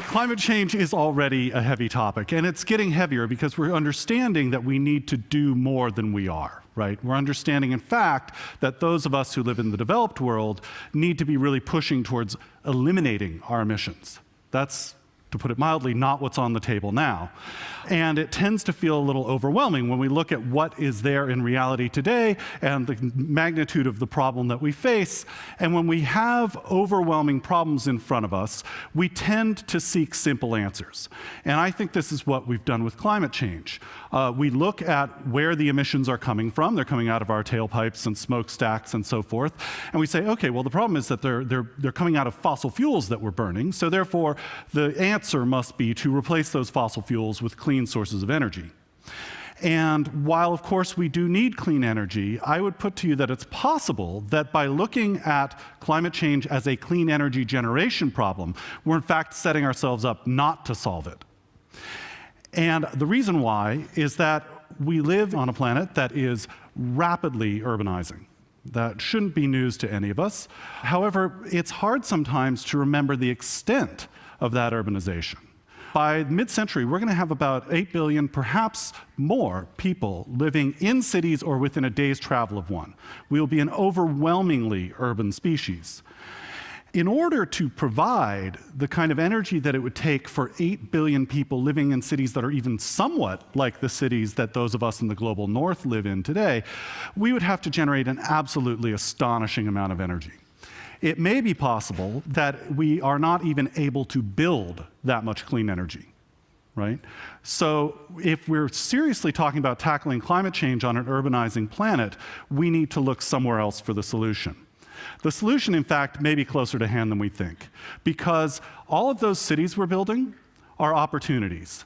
Climate change is already a heavy topic, and it's getting heavier because we're understanding that we need to do more than we are, right? We're understanding, in fact, that those of us who live in the developed world need to be really pushing towards eliminating our emissions. That's, to put it mildly, not what's on the table now. And it tends to feel a little overwhelming when we look at what is there in reality today and the magnitude of the problem that we face. And when we have overwhelming problems in front of us, we tend to seek simple answers. And I think this is what we've done with climate change. We look at where the emissions are coming from. They're coming out of our tailpipes and smokestacks and so forth. And we say, okay, well, the problem is that they're coming out of fossil fuels that we're burning. So therefore, the answer must be to replace those fossil fuels with clean sources of energy. And while, of course, we do need clean energy, I would put to you that it's possible that by looking at climate change as a clean energy generation problem, we're in fact setting ourselves up not to solve it. And the reason why is that we live on a planet that is rapidly urbanizing. That shouldn't be news to any of us. However, it's hard sometimes to remember the extent of that urbanization. By mid-century, we're going to have about 8 billion, perhaps more, people living in cities or within a day's travel of one. We will be an overwhelmingly urban species. In order to provide the kind of energy that it would take for 8 billion people living in cities that are even somewhat like the cities that those of us in the global north live in today, we would have to generate an absolutely astonishing amount of energy. It may be possible that we are not even able to build that much clean energy, right? So if we're seriously talking about tackling climate change on an urbanizing planet, we need to look somewhere else for the solution. The solution, in fact, may be closer to hand than we think, because all of those cities we're building are opportunities.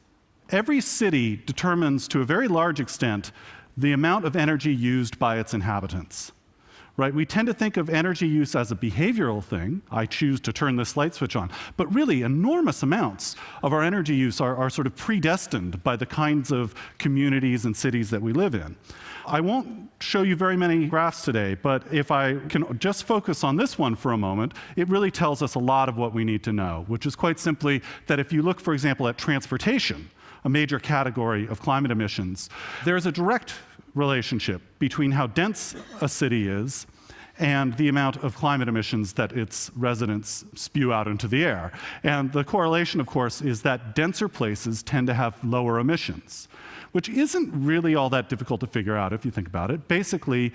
Every city determines, to a very large extent, the amount of energy used by its inhabitants. Right? We tend to think of energy use as a behavioral thing. I choose to turn this light switch on. But really, enormous amounts of our energy use are sort of predestined by the kinds of communities and cities that we live in. I won't show you very many graphs today, but if I can just focus on this one for a moment, it really tells us a lot of what we need to know, which is quite simply that if you look, for example, at transportation, a major category of climate emissions, there's a direct relationship between how dense a city is and the amount of climate emissions that its residents spew out into the air. And the correlation, of course, is that denser places tend to have lower emissions, which isn't really all that difficult to figure out if you think about it. Basically,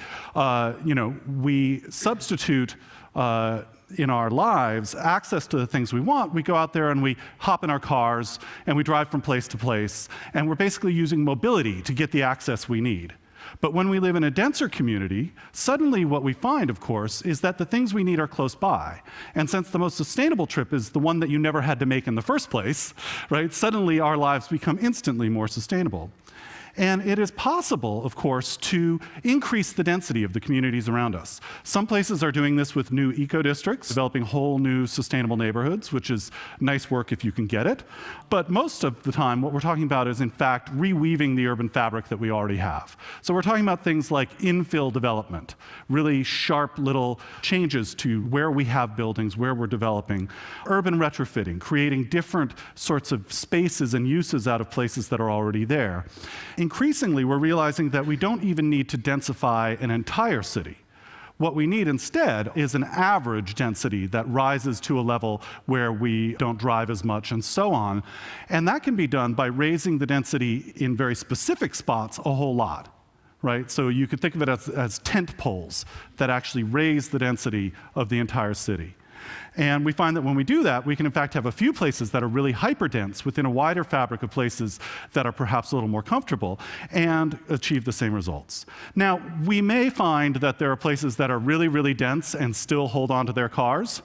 we substitute in our lives access to the things we want. We go out there and we hop in our cars and we drive from place to place, and we're basically using mobility to get the access we need. But when we live in a denser community, suddenly what we find, of course, is that the things we need are close by. And since the most sustainable trip is the one that you never had to make in the first place, right, suddenly our lives become instantly more sustainable. And it is possible, of course, to increase the density of the communities around us. Some places are doing this with new eco-districts, developing whole new sustainable neighborhoods, which is nice work if you can get it. But most of the time, what we're talking about is, in fact, reweaving the urban fabric that we already have. So we're talking about things like infill development, really sharp little changes to where we have buildings, where we're developing, urban retrofitting, creating different sorts of spaces and uses out of places that are already there. Increasingly, we're realizing that we don't even need to densify an entire city. What we need instead is an average density that rises to a level where we don't drive as much and so on. And that can be done by raising the density in very specific spots a whole lot. Right? So you could think of it as tent poles that actually raise the density of the entire city. And we find that when we do that, we can in fact have a few places that are really hyperdense within a wider fabric of places that are perhaps a little more comfortable and achieve the same results. Now, we may find that there are places that are really, really dense and still hold on to their cars.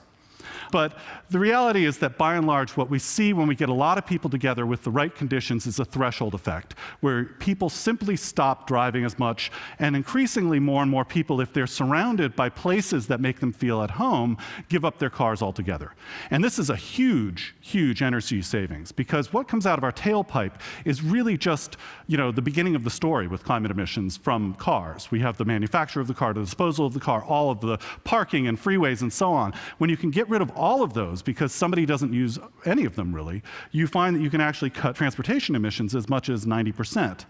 But the reality is that by and large, what we see when we get a lot of people together with the right conditions is a threshold effect, where people simply stop driving as much, and increasingly more and more people, if they're surrounded by places that make them feel at home, give up their cars altogether. And this is a huge, huge energy savings, because what comes out of our tailpipe is really just, the beginning of the story with climate emissions from cars. We have the manufacture of the car, the disposal of the car, all of the parking and freeways and so on. When you can get rid of all of those because somebody doesn't use any of them really, you find that you can actually cut transportation emissions as much as 90%.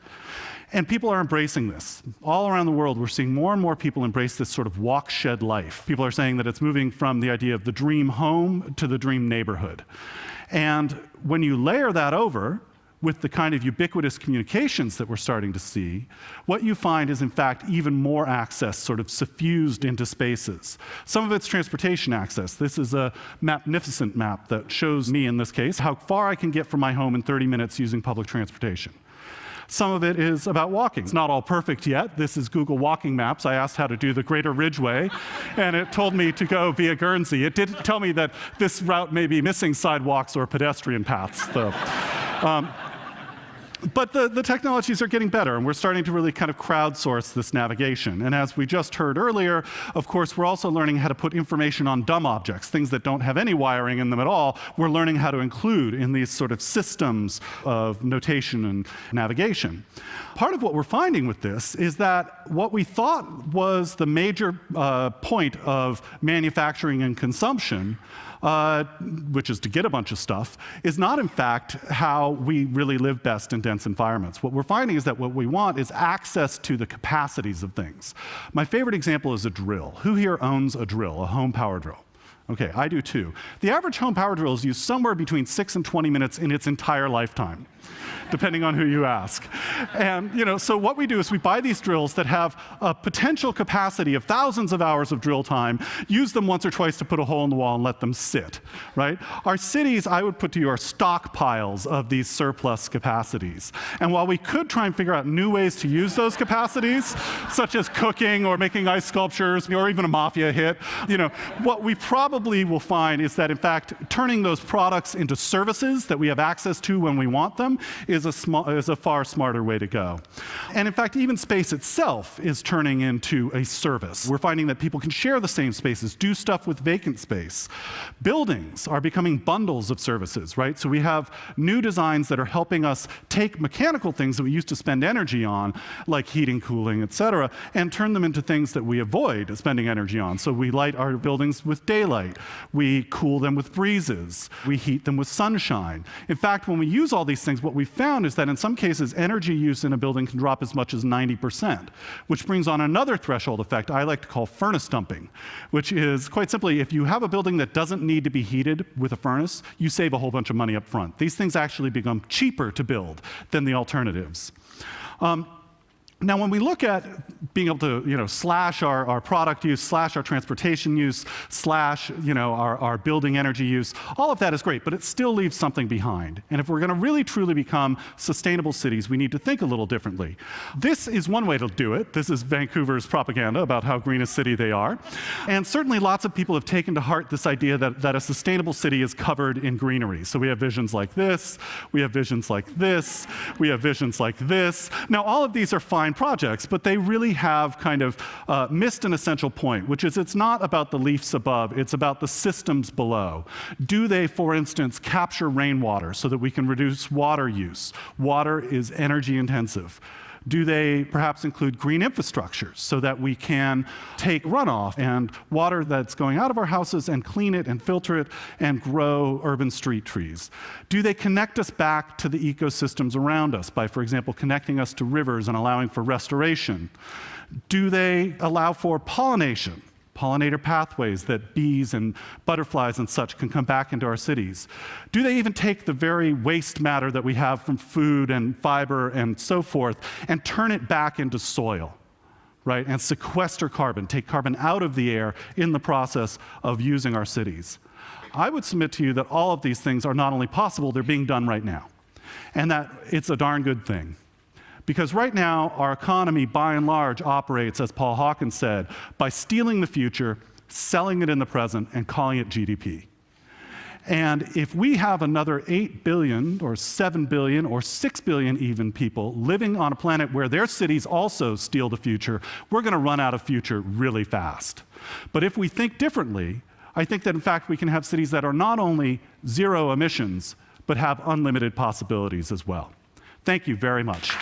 And people are embracing this. All around the world, we're seeing more and more people embrace this sort of walk shed life. People are saying that it's moving from the idea of the dream home to the dream neighborhood. And when you layer that over with the kind of ubiquitous communications that we're starting to see, what you find is, in fact, even more access sort of suffused into spaces. Some of it's transportation access. This is a magnificent map that shows me, in this case, how far I can get from my home in 30 minutes using public transportation. Some of it is about walking. It's not all perfect yet. This is Google Walking Maps. I asked how to do the Greater Ridgeway, and it told me to go via Guernsey. It didn't tell me that this route may be missing sidewalks or pedestrian paths, though. But the technologies are getting better, and we're starting to really kind of crowdsource this navigation. And as we just heard earlier, of course, we're also learning how to put information on dumb objects, things that don't have any wiring in them at all. We're learning how to include in these sort of systems of notation and navigation. Part of what we're finding with this is that what we thought was the major point of manufacturing and consumption, which is to get a bunch of stuff, is not, in fact, how we really live best in dense environments. What we're finding is that what we want is access to the capacities of things. My favorite example is a drill. Who here owns a drill, a home power drill? Okay, I do too. The average home power drill is used somewhere between 6 and 20 minutes in its entire lifetime, depending on who you ask. And so what we do is we buy these drills that have a potential capacity of thousands of hours of drill time, use them once or twice to put a hole in the wall and let them sit, right? Our cities, I would put to you, are stockpiles of these surplus capacities. And while we could try and figure out new ways to use those capacities, such as cooking or making ice sculptures or even a mafia hit, what we probably will find is that, in fact, turning those products into services that we have access to when we want them is a far smarter way to go. And in fact, even space itself is turning into a service. We're finding that people can share the same spaces, do stuff with vacant space. Buildings are becoming bundles of services, right? So we have new designs that are helping us take mechanical things that we used to spend energy on, like heating, cooling, et cetera, and turn them into things that we avoid spending energy on. So we light our buildings with daylight. We cool them with breezes. We heat them with sunshine. In fact, when we use all these things, what we found is that in some cases, energy use in a building can drop as much as 90%, which brings on another threshold effect I like to call furnace dumping, which is quite simply, if you have a building that doesn't need to be heated with a furnace, you save a whole bunch of money up front. These things actually become cheaper to build than the alternatives. Now, when we look at being able to, slash our product use, slash our transportation use, slash, our building energy use, all of that is great, but it still leaves something behind. And if we're going to really, truly become sustainable cities, we need to think a little differently. This is one way to do it. This is Vancouver's propaganda about how green a city they are. And certainly lots of people have taken to heart this idea that a sustainable city is covered in greenery. So we have visions like this, we have visions like this, we have visions like this. Now, all of these are fine projects, but they really have kind of missed an essential point, which is it's not about the leaves above, it's about the systems below. Do they, for instance, capture rainwater so that we can reduce water use? Water is energy intensive. Do they perhaps include green infrastructures so that we can take runoff and water that's going out of our houses and clean it and filter it and grow urban street trees? Do they connect us back to the ecosystems around us by, for example, connecting us to rivers and allowing for restoration? Do they allow for pollination? Pollinator pathways that bees and butterflies and such can come back into our cities? Do they even take the very waste matter that we have from food and fiber and so forth and turn it back into soil, right? And sequester carbon, take carbon out of the air in the process of using our cities? I would submit to you that all of these things are not only possible, they're being done right now. And that it's a darn good thing. Because right now, our economy, by and large, operates, as Paul Hawkins said, by stealing the future, selling it in the present, and calling it GDP. And if we have another 8 billion or 7 billion or 6 billion even people living on a planet where their cities also steal the future, we're going to run out of future really fast. But if we think differently, I think that in fact we can have cities that are not only zero emissions, but have unlimited possibilities as well. Thank you very much.